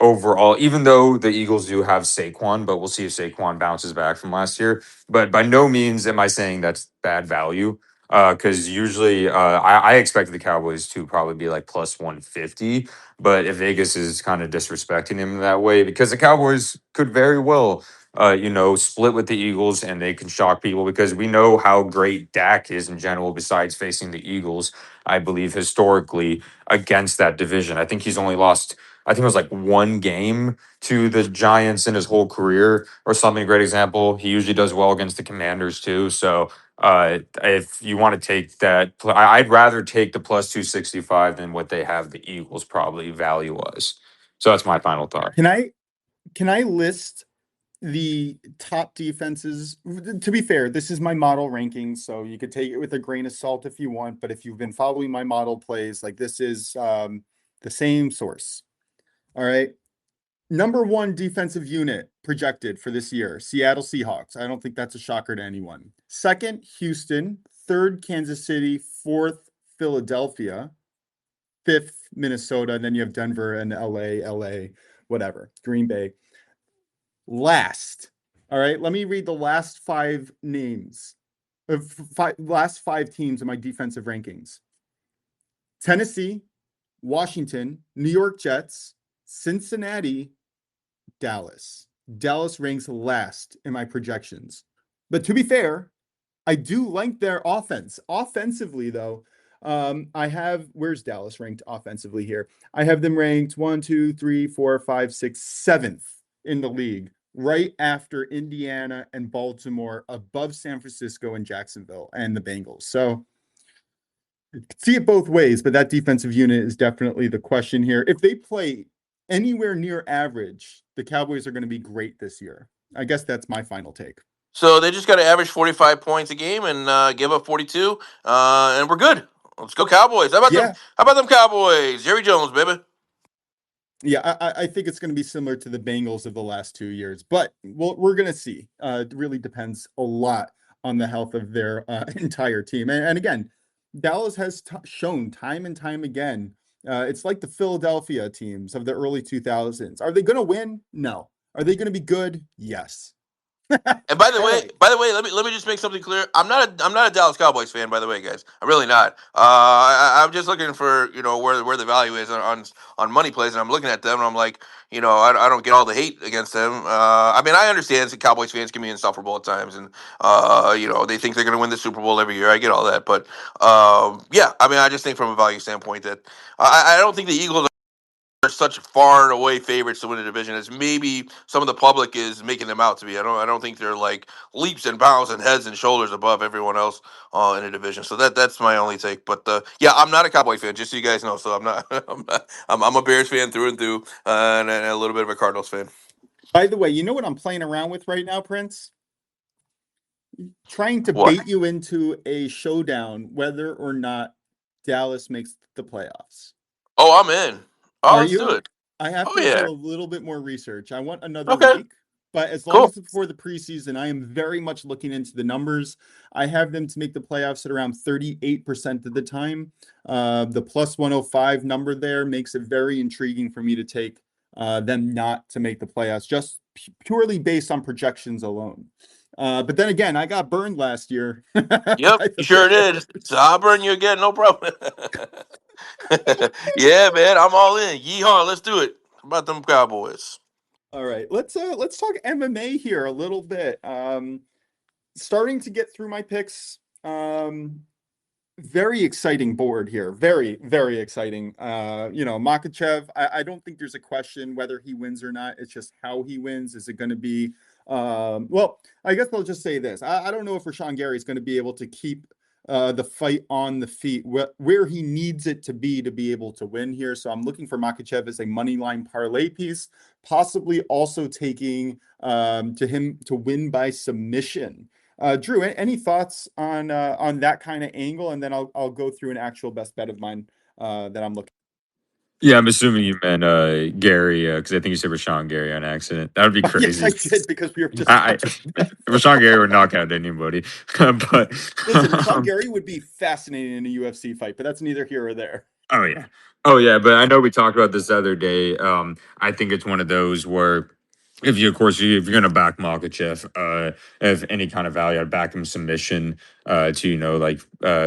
overall, even though the Eagles do have Saquon. But we'll see if Saquon bounces back from last year. But by no means am I saying that's bad value. Because usually I expected the Cowboys to probably be like plus 150. But if Vegas is kind of disrespecting him that way, because the Cowboys could very well split with the Eagles and they can shock people because we know how great Dak is in general, besides facing the Eagles, I believe, historically against that division. I think he's only lost, I think it was like one game to the Giants in his whole career or something. A great example. He usually does well against the Commanders too. So, if you want to take that, I'd rather take the plus 265 than what they have the Eagles probably value wise. So that's my final thought. Can I list the top defenses? To be fair, this is my model ranking, so you could take it with a grain of salt if you want, but if you've been following my model plays, like this is the same source. All right. Number one defensive unit projected for this year, Seattle Seahawks. I don't think that's a shocker to anyone. Second, Houston. Third, Kansas City. Fourth, Philadelphia. Fifth, Minnesota. And then you have Denver and LA, whatever, Green Bay. Last. All right, let me read the last five names of last five teams in my defensive rankings. Tennessee, Washington, New York Jets, Cincinnati, Dallas. Dallas ranks last in my projections. But to be fair, I do like their offense. Offensively, though, where's Dallas ranked offensively here? I have them ranked 1, 2, 3, 4, 5, 6, 7th in the league, right after Indiana and Baltimore, above San Francisco and Jacksonville and the Bengals. So see it both ways, but that defensive unit is definitely the question here. If they play anywhere near average, the Cowboys are going to be great this year. I guess that's my final take. so they just got to average 45 points a game and give up 42, and we're good. Let's go Cowboys. How about them? Yeah. How about them Cowboys? Jerry Jones, baby. Yeah, I think it's going to be similar to the Bengals of the last 2 years, but we're going to see. It really depends a lot on the health of their entire team. And again, Dallas has shown time and time again, it's like the Philadelphia teams of the early 2000s. Are they going to win? No. Are they going to be good? Yes. And by the All way, right. let me just make something clear. I'm not a Dallas Cowboys fan. By the way, guys, I'm really not. I'm just looking for where the value is on money plays, and I'm looking at them, and I'm like, I don't get all the hate against them. I mean, I understand that Cowboys fans can be insufferable at times, and they think they're going to win the Super Bowl every year. I get all that, but yeah, I mean, I just think from a value standpoint that I don't think the Eagles such far and away favorites to win the division as maybe some of the public is making them out to be. I don't think they're like leaps and bounds and heads and shoulders above everyone else in the division. So that's my only take. But yeah, I'm not a Cowboy fan, just so you guys know. So I'm not. I'm a Bears fan through and through, and a little bit of a Cardinals fan. By the way, you know what I'm playing around with right now, Prince? Trying to What? bait you into a showdown, whether or not Dallas makes the playoffs. Oh, I'm in. Oh, Are let's do you? it. I have Oh to do yeah. a little bit more research. I want another Okay. week, but as long Cool. as it's before the preseason, I am very much looking into the numbers. I have them to make the playoffs at around 38% of the time. The plus 105 number there makes it very intriguing for me to take them not to make the playoffs, just purely based on projections alone. But then again, I got burned last year by Yep, you the sure Bears. did. So I'll burn you again, no problem. Yeah, man, I'm all in. Yeehaw, let's do it. How about them Cowboys? All right, let's talk MMA here a little bit. Starting to get through my picks. Very exciting board here. Very, very exciting. Makachev, I don't think there's a question whether he wins or not. It's just how he wins. Is it going to be well, I guess I'll just say this. I don't know if Rashawn Gary is going to be able to keep the fight on the feet where he needs it to be able to win here. So I'm looking for Makachev as a money line parlay piece, possibly also taking to him to win by submission. Drew, any thoughts on that kind of angle, and then I'll go through an actual best bet of mine that I'm looking. Yeah, I'm assuming you meant Gary, because I think you said Rashawn Gary on accident. That would be Yes, I crazy. did because we were just I talking. Rashawn Gary would knock out anybody, but Listen, Rashawn um, Gary would be fascinating in a UFC fight, but that's neither here or there. oh yeah, oh yeah. But I know we talked about this the other day. I think it's one of those where if you, of course, if you're gonna back Makachev, if any kind of value, I'd back him submission, to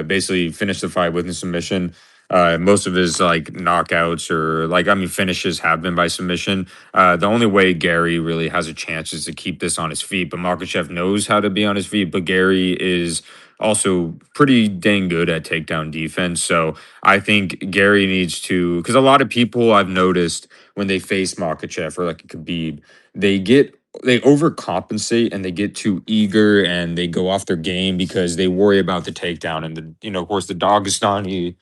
basically finish the fight with a submission. Most of his like knockouts or finishes have been by submission. The only way Gary really has a chance is to keep this on his feet. But Makachev knows how to be on his feet. But Gary is also pretty dang good at takedown defense. So I think Gary needs to, because a lot of people I've noticed when they face Makachev or like a Khabib, they get they overcompensate and they get too eager and they go off their game because they worry about the takedown and of course the Dagestani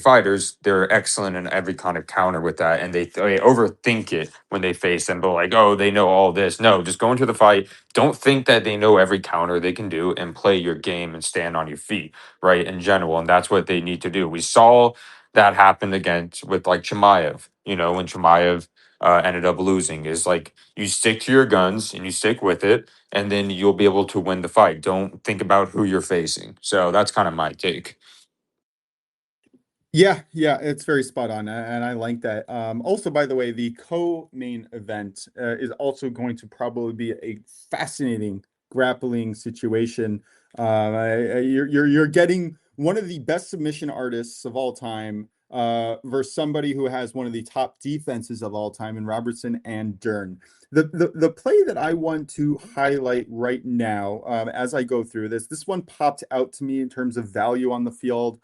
fighters, they're excellent in every kind of counter with that, and they overthink it when they face them. But like, oh, they know all this. No, just go into the fight. Don't think that they know every counter they can do, and play your game and stand on your feet, right? In general, and that's what they need to do. We saw that happen against with like Chimaev. When Chimaev ended up losing, is like you stick to your guns and you stick with it, and then you'll be able to win the fight. Don't think about who you're facing. So that's kind of my take. Yeah, it's very spot on, and I like that. Also, by the way, the co-main event is also going to probably be a fascinating grappling situation. You're getting one of the best submission artists of all time versus somebody who has one of the top defenses of all time in Robertson and Dern. The play that I want to highlight right now, as I go through this one popped out to me in terms of value on the field.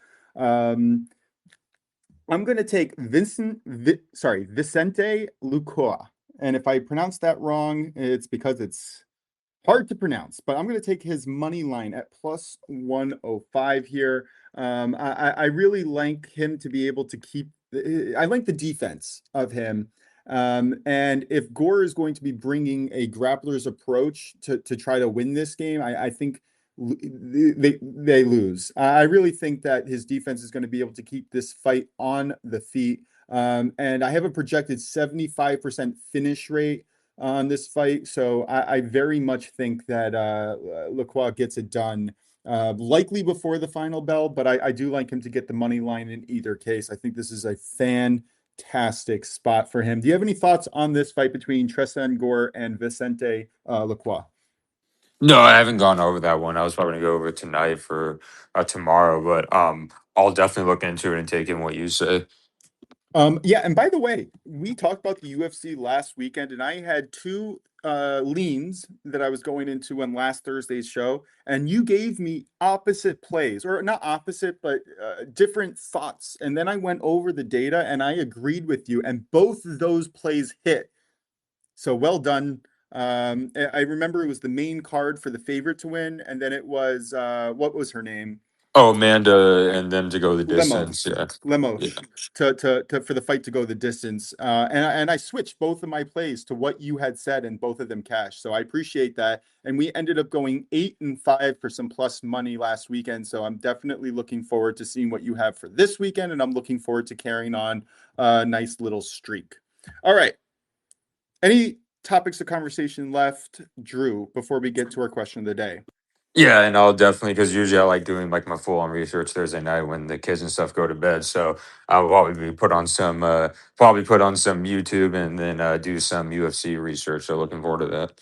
I'm going to take Vicente Lucoa. And if I pronounce that wrong, it's because it's hard to pronounce, but I'm going to take his money line at plus 105 here. I really like him to be able to keep, I like the defense of him. And if Gore is going to be bringing a grappler's approach to try to win this game, I think they lose. I really think that his defense is going to be able to keep this fight on the feet. And I have a projected 75% finish rate on this fight. So I very much think that Lacroix gets it done, likely before the final bell, but I do like him to get the money line in either case. I think this is a fantastic spot for him. Do you have any thoughts on this fight between Tressan Gore and Vicente Lacroix? No, I haven't gone over that one. I was probably gonna go over it tonight for tomorrow, but I'll definitely look into it and take in what you say. Yeah, and by the way, we talked about the UFC last weekend, and I had two leans that I was going into on last Thursday's show, and you gave me opposite plays, or not opposite, but different thoughts. And then I went over the data and I agreed with you, and both of those plays hit. So well done. I remember it was the main card for the favorite to win, and then it was what was her name? Oh, Amanda, and them to go the distance. Lemos, Yeah. Lemos, Yeah. to for the fight to go the distance. And I switched both of my plays to what you had said, and both of them cashed. So I appreciate that. And we ended up going 8-5 for some plus money last weekend. So I'm definitely looking forward to seeing what you have for this weekend, and I'm looking forward to carrying on a nice little streak. All right. Any topics of conversation left, Drew, before we get to our question of the day? Yeah, and I'll definitely, because usually I like doing like my full on research Thursday night when the kids and stuff go to bed. So I'll probably put on some YouTube and then do some UFC research. So looking forward to that.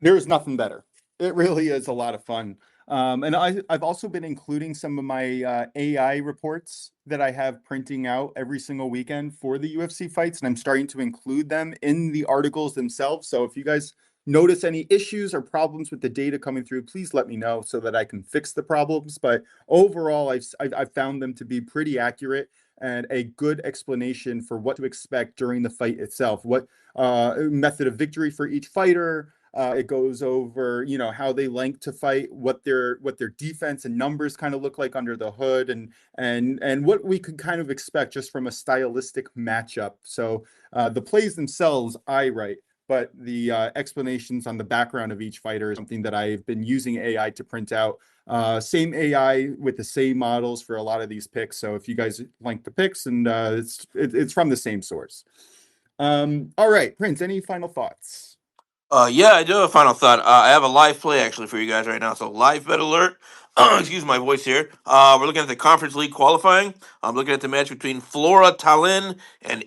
There is nothing better. It really is a lot of fun. And I've also been including some of my AI reports that I have printing out every single weekend for the UFC fights, and I'm starting to include them in the articles themselves. So if you guys notice any issues or problems with the data coming through, please let me know so that I can fix the problems. But overall, I've found them to be pretty accurate and a good explanation for what to expect during the fight itself. What method of victory for each fighter. It goes over, how they like to fight, what their defense and numbers kind of look like under the hood, and what we could kind of expect just from a stylistic matchup. So the plays themselves, I write, but the explanations on the background of each fighter is something that I've been using AI to print out. Same AI with the same models for a lot of these picks. So if you guys like the picks, and it's from the same source. All right, Prince, any final thoughts? Yeah, I do have a final thought. I have a live play actually for you guys right now. So live bet alert. Excuse my voice here. We're looking at the Conference League qualifying. I'm looking at the match between Flora Tallinn and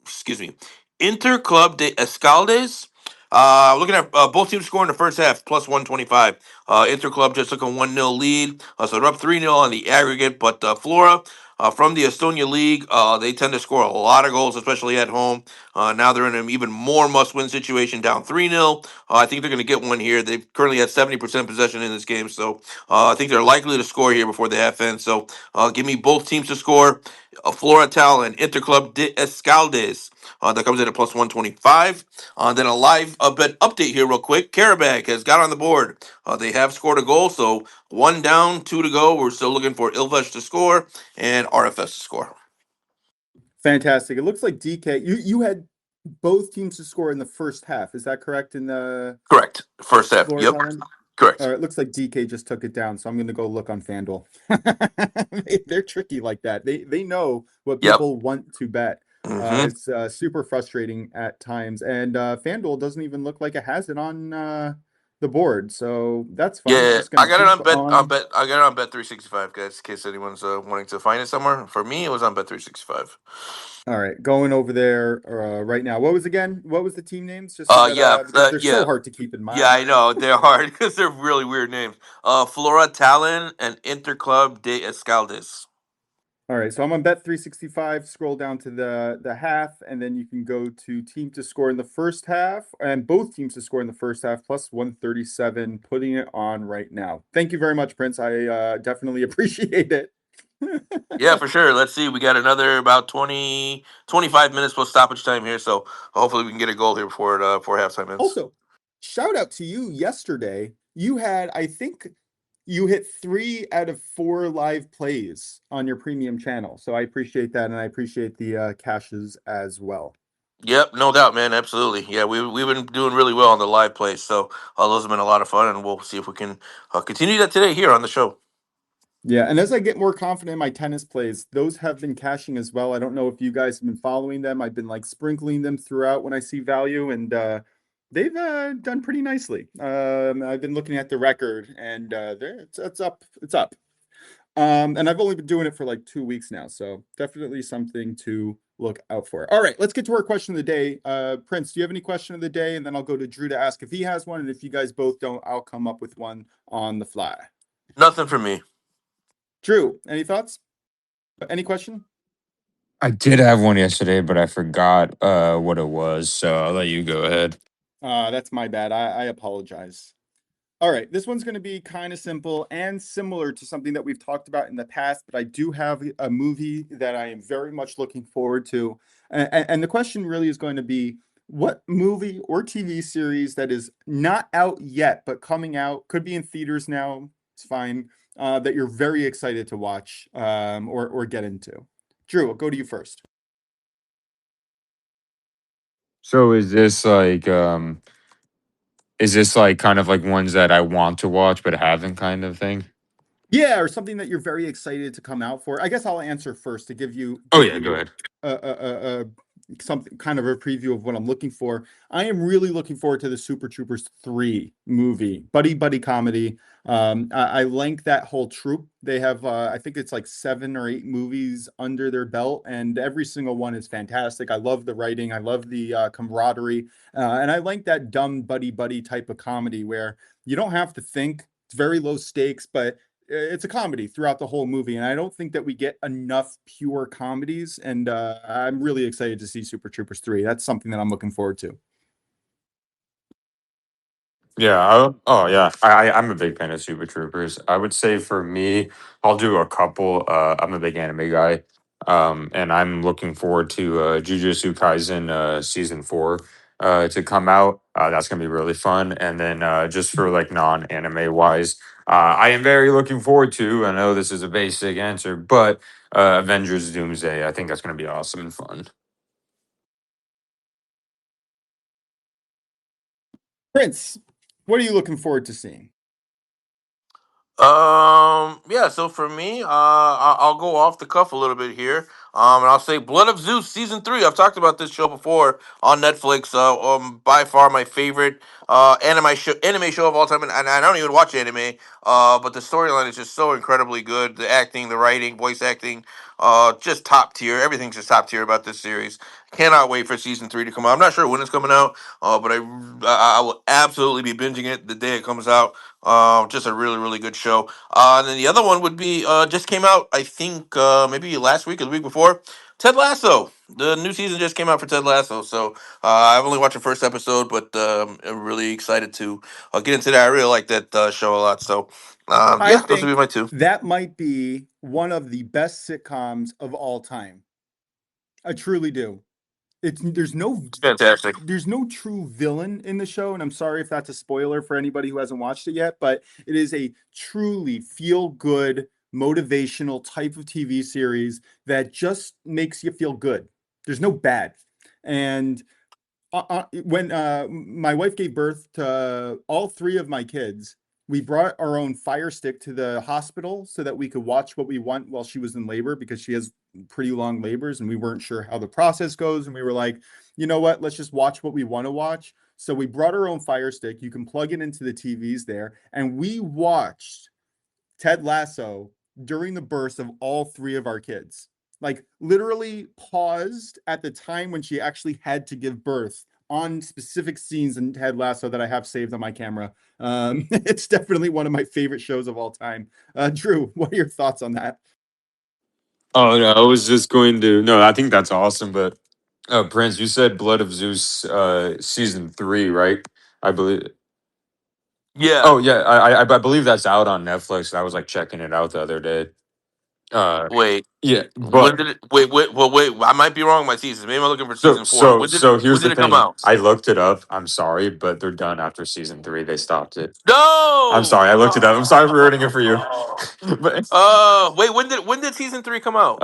excuse me, Interclub de Escaldes. Looking at both teams scoring the first half, plus 125. Interclub just took a 1-0 lead. So they're up 3-0 on the aggregate. But Flora, from the Estonia League, they tend to score a lot of goals, especially at home. Now they're in an even more must-win situation, down 3-0. I think they're going to get one here. They currently have 70% possession in this game, so I think they're likely to score here before the half ends. So give me both teams to score. Floratal and Interclub de Escaldes. That comes in at plus 125. Then a live bet update here, real quick. Karabag has got on the board. They have scored a goal, so one down, two to go. We're still looking for Ilves to score and RFS to score. Fantastic. It looks like DK, you had both teams to score in the first half. Is that correct in the Correct. First half. Florida Yep. Island? Correct. It looks like DK just took it down, so I'm going to go look on FanDuel. They're tricky like that. They know what Yep. people want to bet. Mm-hmm. It's super frustrating at times, and FanDuel doesn't even look like it has it on the board, so that's fun. Yeah, Just going I to got it keep on bet. on. I got it on bet 365, guys. In case anyone's wanting to find it somewhere. For me, it was on bet 365. All right, going over there right now. What was the team names? Just so that because they're so hard to keep in Yeah, mind. I know they're hard because they're really weird names. Flora Tallinn and Interclub de Escaldes. All right, so I'm on bet 365. Scroll down to the half, and then you can go to team to score in the first half, and both teams to score in the first half, plus 137. Putting it on right now. Thank you very much, Prince. I definitely appreciate it. Yeah, for sure. Let's see. We got another about 25 minutes plus stoppage time here, so hopefully we can get a goal here before halftime ends. Also, shout out to you yesterday. You had, I think, you hit 3 out of 4 live plays on your premium channel. So I appreciate that, and I appreciate the caches as well. Yep, no doubt, man. Absolutely. Yeah, we've been doing really well on the live plays, so those have been a lot of fun, and we'll see if we can continue that today here on the show. Yeah, and as I get more confident in my tennis plays, those have been cashing as well. I don't know if you guys have been following them. I've been like sprinkling them throughout when I see value, and they've done pretty nicely. I've been looking at the record, and it's up. It's up. And I've only been doing it for like 2 weeks now, so definitely something to look out for. All right, let's get to our question of the day. Prince, do you have any question of the day? And then I'll go to Drew to ask if he has one, and if you guys both don't, I'll come up with one on the fly. Nothing for me. Drew, any thoughts? Any question? I did have one yesterday, but I forgot what it was. So I'll let you go ahead. That's my bad. I apologize. All right, this one's going to be kind of simple and similar to something that we've talked about in the past, but I do have a movie that I am very much looking forward to. And the question really is going to be what movie or TV series that is not out yet, but coming out, could be in theaters now, it's fine, that you're very excited to watch or get into. Drew, I'll go to you first. So is this like kind of like ones that I want to watch but haven't kind of thing? Yeah, or something that you're very excited to come out for. I guess I'll answer first to give you Oh give yeah, go you ahead. a something kind of a preview of what I'm looking for. I am really looking forward to the Super Troopers 3 movie, buddy comedy. I like that whole troop. They have I think it's like 7 or 8 movies under their belt, and every single one is fantastic. I love the writing, I love the camaraderie, and I like that dumb buddy type of comedy where you don't have to think. It's very low stakes, but it's a comedy throughout the whole movie, and I don't think that we get enough pure comedies. And I'm really excited to see Super Troopers 3. That's something that I'm looking forward to. Yeah. Oh, yeah. I'm a big fan of Super Troopers. I would say for me, I'll do a couple. I'm a big anime guy, and I'm looking forward to Jujutsu Kaisen season 4 to come out. That's gonna be really fun. And then just for like non-anime wise, I am very looking forward to. I know this is a basic answer, but Avengers Doomsday. I think that's gonna be awesome and fun. Prince, what are you looking forward to seeing? Yeah, so for me, I'll go off the cuff a little bit here. And I'll say Blood of Zeus season 3. I've talked about this show before on Netflix. By far my favorite anime show of all time, and I don't even watch anime. But the storyline is just so incredibly good. The acting, the writing, voice acting, just top tier. Everything's just top tier about this series. Cannot wait for season 3 to come out. I'm not sure when it's coming out, but I will absolutely be binging it the day it comes out. Just a really, really good show. And then the other one would be just came out, I think maybe last week or the week before. Ted Lasso. The new season just came out for Ted Lasso, so I've only watched the first episode, but I'm really excited to get into that. I really like that show a lot. So I yeah, those would be think my two. that might be one of the best sitcoms of all time. I truly do. It's It's fantastic. there's no true villain in the show, and I'm sorry if that's a spoiler for anybody who hasn't watched it yet, but it is a truly feel good motivational type of TV series that just makes you feel good. There's no bad. And when my wife gave birth to all 3 of my kids, we brought our own Fire Stick to the hospital so that we could watch what we want while she was in labor, because she has pretty long labors and we weren't sure how the process goes. And we were like, you know what? Let's just watch what we want to watch. So we brought our own Fire Stick. You can plug it into the TVs there, and we watched Ted Lasso during the birth of all 3 of our kids. Like literally paused at the time when she actually had to give birth on specific scenes in Ted Lasso that I have saved on my camera. It's definitely one of my favorite shows of all time. Drew, what are your thoughts on that? Oh no, I was just going to. No, I think that's awesome. But Prince, you said Blood of Zeus season 3, right? I believe. Yeah. Oh yeah, I believe that's out on Netflix. I was like checking it out the other day. Uh, Wait. yeah, When but did it? Wait. I might be wrong with my seasons. Maybe I'm looking for season 4. so When here's the did it come thing. out? I looked it up. I'm sorry, but they're done after season 3. They stopped it. I'm No. sorry. I looked it up. I'm sorry for ruining it for you. But Wait. When did season 3 come out?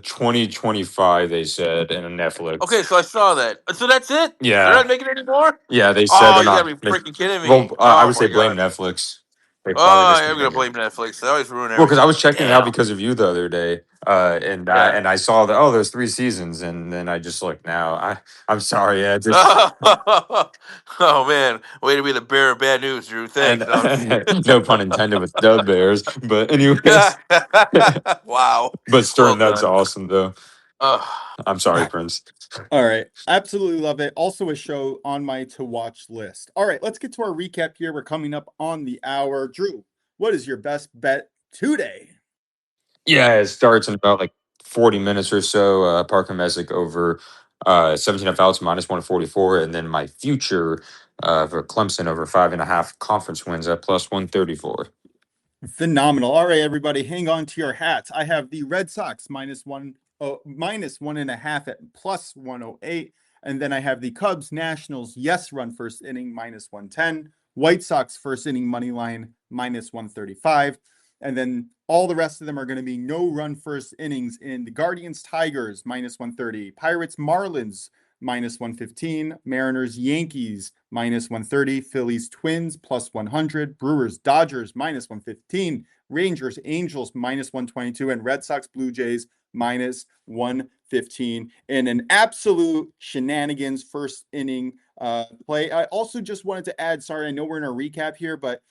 2025 they said in Netflix. Okay, so I saw that. So that's it. They're Yeah, not making any more. yeah. They said Oh, they're you gotta not. be freaking kidding Well, me. I Oh would say my blame god. Netflix. They probably Oh, I'm gonna discontinued. blame Netflix. They always ruin Well, because I was everything. checking it out Damn. because of you the other day, Yeah. and I saw that there's 3 seasons, and then I just looked now. I'm sorry, yeah, just Oh man, way to be the bearer of bad news, Drew. and Thanks. No, I'm just kidding. no pun intended with Dub Bears, but anyways, Wow. but Well Stern, that's done. awesome though. Uh, I'm sorry, Prince. All right. Absolutely love it. Also a show on my to watch list. All right, let's get to our recap here. We're coming up on the hour. Drew, what is your best bet today? Yeah, it starts in about like 40 minutes or so. Parker Messick over 17.5 outs -144, and then my future for Clemson over 5.5 conference wins at +134. Phenomenal. All right, everybody, hang on to your hats. I have the Red Sox -1.5 at +108. And then I have the Cubs Nationals yes run first inning -110. White Sox first inning money line -135. And then all the rest of them are going to be no run first innings in the Guardians Tigers -130, Pirates Marlins -115, Mariners Yankees -130, Phillies Twins +100, Brewers Dodgers -115, Rangers Angels -122, and Red Sox Blue Jays -115 in an absolute shenanigans first inning play. I also just wanted to add, sorry, I know we're in a recap here, but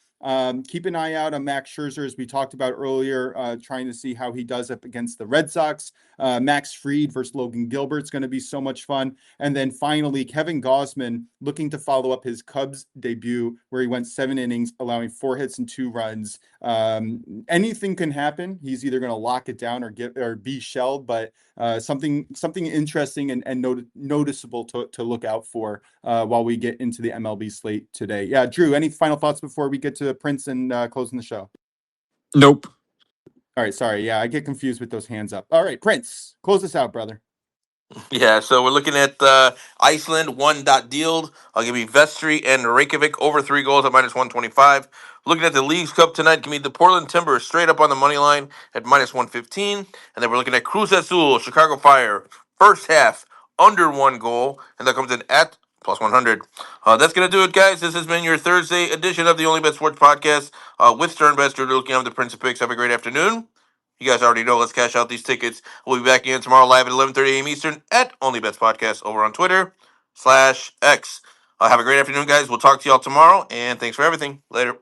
keep an eye out on Max Scherzer, as we talked about earlier, trying to see how he does up against the Red Sox. Max Fried versus Logan Gilbert is going to be so much fun. And then finally, Kevin Gausman looking to follow up his Cubs debut, where he went 7 innings, allowing 4 hits and 2 runs. Anything can happen. He's either going to lock it down or be shelled, but something interesting and noticeable to look out for while we get into the MLB slate today. Yeah, Drew, any final thoughts before we get to Prince and closing the show? Nope. All right, sorry. Yeah, I get confused with those hands up. All right, Prince, close us out, brother. Yeah, so we're looking at Iceland deal. I'll give you Vestry and Reykjavik over 3 goals at -125. Looking at the Leagues Cup tonight, give me the Portland Timbers straight up on the money line at -115. And then we're looking at Cruz Azul, Chicago Fire, first half under 1 goal, and that comes in at +100. That's going to do it, guys. This has been your Thursday edition of the Only Bet Sports Podcast with Stern Bester looking at the Prince of Picks. Have a great afternoon. You guys already know. Let's cash out these tickets. We'll be back again tomorrow live at 11:30 a.m. Eastern at Only Bets Podcast over on Twitter/X. Have a great afternoon, guys. We'll talk to y'all tomorrow, and thanks for everything. Later.